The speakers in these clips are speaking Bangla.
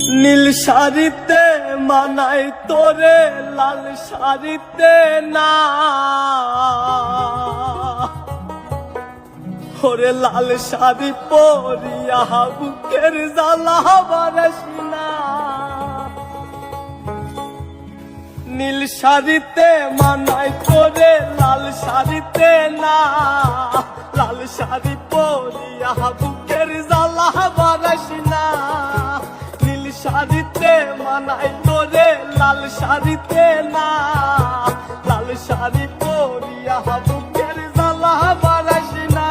নীল শাড়িতে মানায় তোরে লাল শাড়িতে না, ওরে লাল শাড়ি পরিয়া বুকের জ্বালা বারাসি না। নীল শাড়িতে মানায় তোরে লাল শাড়িতে না, লাল শাড়ি পরিয়া বুকের জ্বালা বারাসি না। নীল শাড়িতে মানায় তোরে লাল শাড়িতে না, লাল শাড়ি পরিয়া বুকের জ্বালা বারাসি না।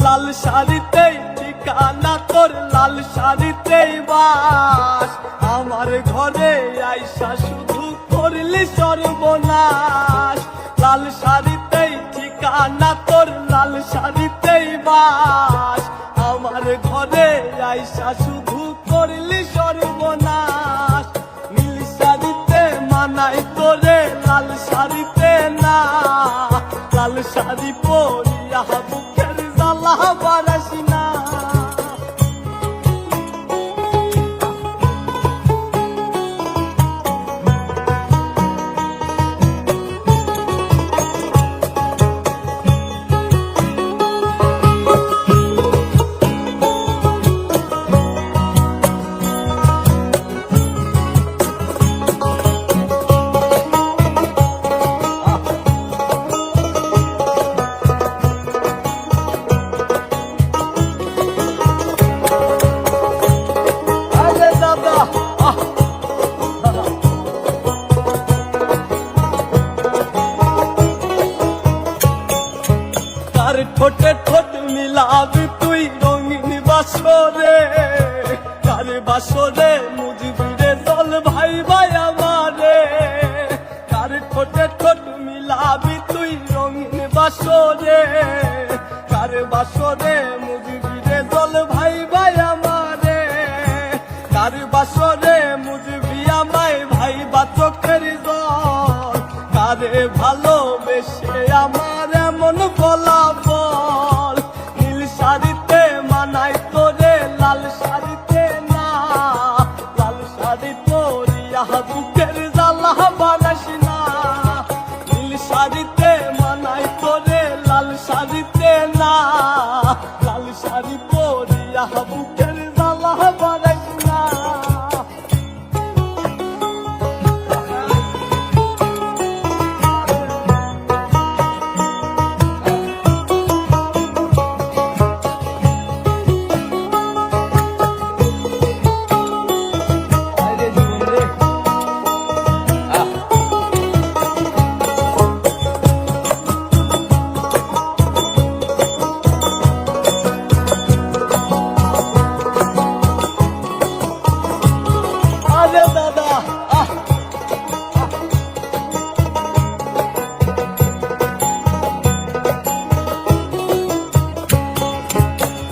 লাল শাড়িতেই ঠিকানা তোর, লাল শাড়িতেই বাস, আমার ঘরে আইসা শুধু করলি সর্বনাশ। লাল শাড়িতেই ঠিকানা তোর, লাল শাড়িতেই বাস, আমার ঘরে আইসা শুধু করলি সর্বনাশ। নীল শাড়িতে মানায় তোরে লাল শাড়িতে না, লাল শাড়ি পরিয়া বুকের জ্বালা বারাসি না। ঠোঁটে ঠোঁট মিলাবি তুই রঙিন বাসরে, কার বাসরে মুজবিরে দল ভাই ভাই আমারে। কার ঠোঁটে ঠোঁট মিলাবি তুই রঙিন বাসরে, কার বাসরে মুজবিরে দল ভাই ভাই আমারে। কার বাসরে মুজবি আমায় ভাই বা চোখের জল, কারে ভালোবেসে আমার এমন ফলাফল। নীল শাড়িতে মানায় তোরে লাল শাড়িতে না, লাল শাড়ি পরিয়া বুকের জ্বালা বারাসি না। নীল শাড়িতে মানায় তোরে লাল শাড়িতে না, লাল শাড়ি পরিয়া বুকের জ্বালা বারাসি না।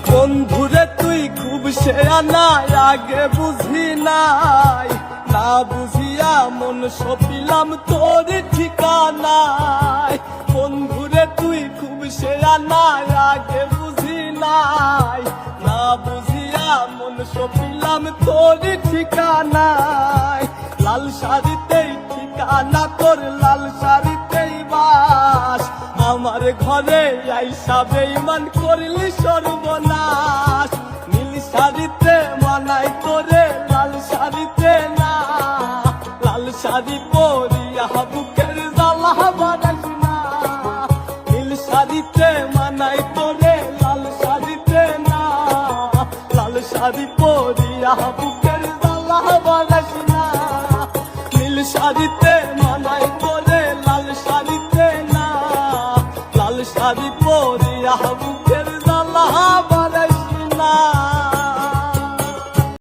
বন্ধুরে তুই খুব শেয়ানা, আগে বুঝি নাই, না বুঝিয়া মন সপিলাম তোর ঠিকানায়। বন্ধুরে তুই খুব শেয়ানা, আগে বুঝি নাই, না বুঝিয়া মন সপিলাম তোর ঠিকানায়। লাল শাড়িতেই ঠিকানা তোর, লাল শাড়িতেই বাস, আমার ঘরে আইসা বেঈমান করলি সর্বনাশ। নীল শাড়িতে মানায় তোরে লাল শাড়িতে না, লাল শাড়ি পরিয়া বুকের জ্বালা বারাসি না। নীল শাড়িতে মানায় তোরে লাল শাড়িতে না, লাল শাড়ি পরিয়া বুকের জ্বালা বারাসি না। নীল শাড়িতে মানায় তোরে লাল শাড়িতে না, লাল শাড়ি পরিয়া